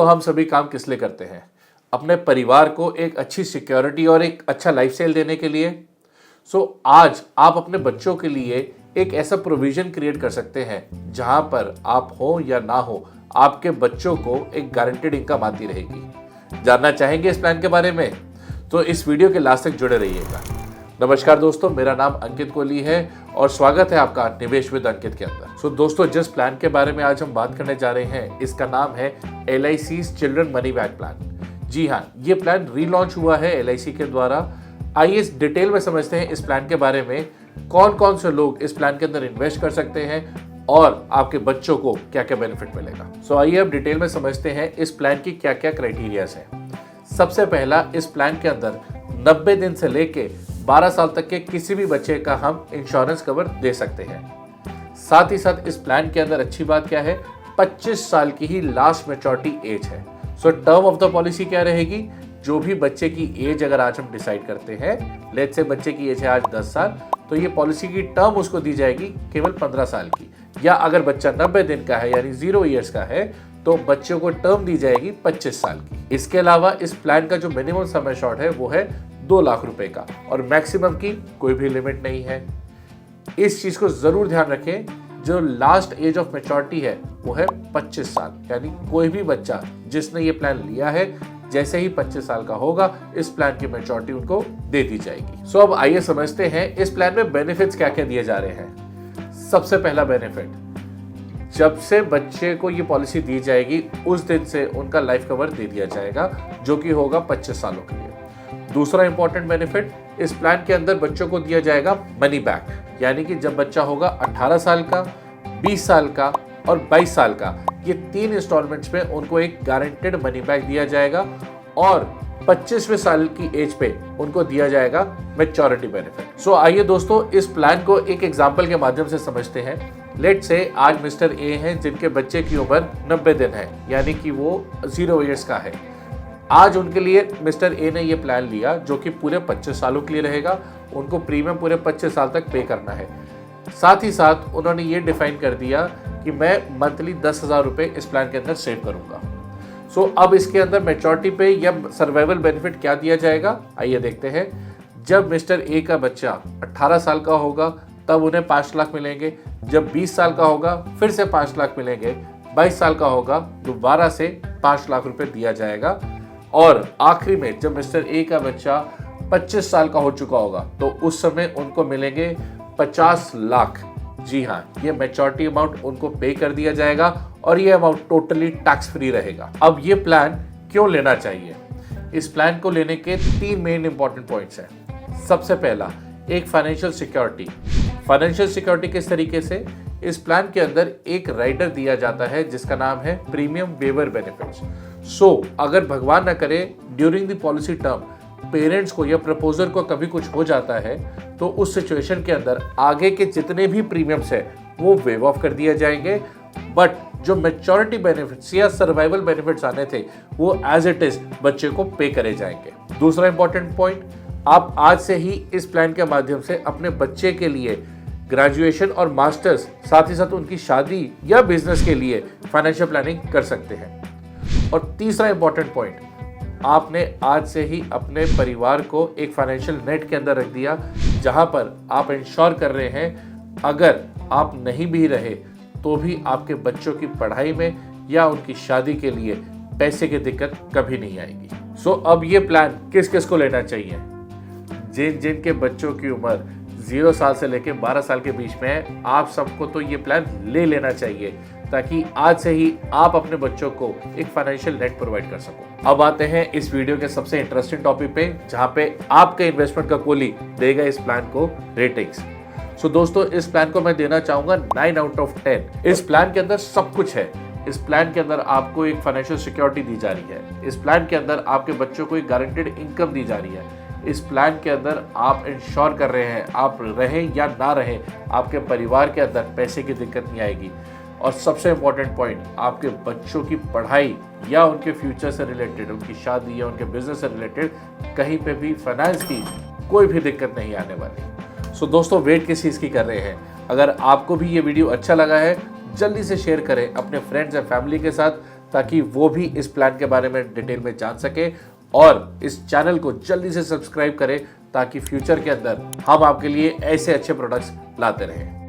दोस्तों, हम सभी काम किस लिए करते हैं? अपने परिवार को एक अच्छी सिक्योरिटी और एक अच्छा लाइफस्टाइल देने के लिए। आज आप अपने बच्चों के लिए एक ऐसा प्रोविजन क्रिएट कर सकते हैं जहां पर आप हो या ना हो, आपके बच्चों को एक गारंटेड इनकम आती रहेगी। जानना चाहेंगे इस प्लान के बारे में? तो इस वीडियो के लास्ट तक जुड़े रहिएगा। नमस्कार दोस्तों, मेरा नाम अंकित कोहली है और स्वागत है आपका निवेश विद अंकित के अंदर। दोस्तों, जिस प्लान के बारे में आज हम बात करने जा रहे हैं, इसका नाम है LIC's children money back plan. जी हाँ, ये प्लान रीलॉन्च हुआ है LIC के द्वारा। आइए इस डिटेल में समझते हैं इस प्लान के बारे में, कौन कौन से लोग इस प्लान के अंदर इन्वेस्ट कर सकते हैं और आपके बच्चों को क्या क्या बेनिफिट मिलेगा। आइए अब डिटेल में समझते हैं इस प्लान की क्या क्या क्राइटेरियाज हैं। सबसे पहला, इस प्लान के अंदर 90 दिन से लेके 12 साल तक के किसी भी बच्चे का हम इंश्योरेंस कवर दे सकते हैं। साथ ही साथ इस प्लान के अंदर अच्छी बात क्या है, 25 साल की ही लास्ट मैच्योरिटी एज है। टर्म ऑफ द पॉलिसी क्या रहेगी? जो भी बच्चे की एज अगर आज हम डिसाइड करते हैं, लेट्स से बच्चे की एज है आज 10 साल, तो ये पॉलिसी की टर्म उसको दी जाएगी केवल 15 साल की। या अगर बच्चा 90 दिन का है यानी 0 ईयर्स का है, तो बच्चों को टर्म दी जाएगी 25 साल की। इसके अलावा इस प्लान का जो मिनिमम सम एश्योर्ड है वो है 2 लाख रुपए का और मैक्सिमम की कोई भी लिमिट नहीं है। इस चीज को जरूर ध्यान रखें, जो लास्ट एज ऑफ मैच्योरिटी है वो है 25 साल, यानी कोई भी बच्चा जिसने ये प्लान लिया है, जैसे ही 25 साल का होगा, इस प्लान की मैच्योरिटी उनको दे दी जाएगी। अब आइए समझते हैं इस प्लान में बेनिफिट्स क्या क्या दिए जा रहे हैं। सबसे पहला बेनिफिट, जब से बच्चे को ये पॉलिसी दी जाएगी उस दिन से उनका लाइफ कवर दे दिया जाएगा, जो कि होगा 25 सालों के लिए। दूसरा इंपॉर्टेंट बेनिफिट, इस प्लान के अंदर बच्चों को दिया जाएगा मनी बैक, यानी कि जब बच्चा होगा 18 साल का, 20 साल का और 22 साल का, ये 3 इंस्टॉलमेंट्स में उनको एक गारंटेड मनी बैक दिया जाएगा और 25वें साल की एज पे उनको दिया जाएगा मैच्योरिटी बेनिफिट। आइए दोस्तों, इस प्लान को एक एग्जांपल के माध्यम से समझते हैं। लेट्स से आज मिस्टर ए हैं जिनके बच्चे की उम्र 90 दिन है, यानी कि वो 0 ईयर्स का है। आज उनके लिए मिस्टर ए ने ये प्लान लिया जो कि पूरे 25 सालों के लिए रहेगा। उनको प्रीमियम पूरे 25 साल तक पे करना है। साथ ही साथ उन्होंने ये डिफाइन कर दिया कि मैं मंथली 10,000 रुपये इस प्लान के अंदर सेव करूंगा। अब इसके अंदर मैच्योरिटी पे या सर्वाइवल बेनिफिट क्या दिया जाएगा, आइए देखते हैं। जब मिस्टर ए का बच्चा 18 साल का होगा तब उन्हें 5 लाख मिलेंगे। जब 20 साल का होगा फिर से 5 लाख मिलेंगे। 22 साल का होगा दोबारा से 5 लाख रुपए दिया जाएगा। और आखिरी में जब मिस्टर ए का बच्चा 25 साल का हो चुका होगा तो उस समय उनको मिलेंगे 50 लाख। जी हाँ, ये मैच्योरिटी अमाउंट उनको पे कर दिया जाएगा और ये अमाउंट टोटली टैक्स फ्री रहेगा। अब ये प्लान क्यों लेना चाहिए? इस प्लान को लेने के 3 मेन इंपॉर्टेंट पॉइंट्स हैं। सबसे पहला, एक फाइनेंशियल सिक्योरिटी। फाइनेंशियल सिक्योरिटी किस तरीके से? इस प्लान के अंदर एक राइडर दिया जाता है जिसका नाम है प्रीमियम वेवर बेनिफिट्स। अगर भगवान न करे during the policy term parents को या प्रपोजर को कभी कुछ हो जाता है, तो उस सिचुएशन के अंदर आगे के जितने भी प्रीमियम्स है वो वेव ऑफ कर दिए जाएंगे, बट जो मैच्योरिटी बेनिफिट्स या सर्वाइवल बेनिफिट्स आने थे वो एज इट इज बच्चे को पे करे जाएंगे। दूसरा इंपॉर्टेंट पॉइंट, आप आज से ही इस प्लान के माध्यम से अपने बच्चे के लिए ग्रेजुएशन और मास्टर्स, साथ ही साथ उनकी शादी या बिजनेस के लिए फाइनेंशियल प्लानिंग कर सकते हैं। और तीसरा इंपॉर्टेंट पॉइंट, आपने आज से ही अपने परिवार को एक फाइनेंशियल नेट के अंदर रख दिया, जहां पर आप इंश्योर कर रहे हैं अगर आप नहीं भी रहे तो भी आपके बच्चों की पढ़ाई में या उनकी शादी के लिए पैसे की दिक्कत कभी नहीं आएगी। अब ये प्लान किस किस को लेना चाहिए? जिनके बच्चों की उम्र 0 साल से लेकर 12 साल के बीच में है, आप सबको तो ये प्लान ले लेना चाहिए, ताकि आज से ही आप अपने बच्चों को एक फाइनेंशियल नेट प्रोवाइड कर सको। अब आते हैं इस वीडियो के सबसे इंटरेस्टिंग टॉपिक पे, जहां पे आपके इन्वेस्टमेंट का कोहली देगा इस प्लान को रेटिंग्स। दोस्तों, इस प्लान को मैं देना चाहूंगा 9 आउट ऑफ 10। इस प्लान के अंदर सब कुछ है। इस प्लान के अंदर आपको एक फाइनेंशियल सिक्योरिटी दी जा रही है। इस प्लान के अंदर आपके बच्चों को एक गारंटेड इनकम दी जा रही है। इस प्लान के अंदर आप इंश्योर कर रहे हैं, आप रहें या ना रहें, आपके परिवार के अंदर पैसे की दिक्कत नहीं आएगी। और सबसे इंपॉर्टेंट पॉइंट, आपके बच्चों की पढ़ाई या उनके फ्यूचर से रिलेटेड, उनकी शादी या उनके बिजनेस से रिलेटेड कहीं पे भी फाइनेंस की कोई भी दिक्कत नहीं आने वाली। दोस्तों, वेट किस चीज़ की कर रहे हैं? अगर आपको भी ये वीडियो अच्छा लगा है, जल्दी से शेयर करें अपने फ्रेंड्स एंड फैमिली के साथ, ताकि वो भी इस प्लान के बारे में डिटेल में जान सके और इस चैनल को जल्दी से सब्सक्राइब करें ताकि फ्यूचर के अंदर हम आपके लिए ऐसे अच्छे प्रोडक्ट्स लाते रहें।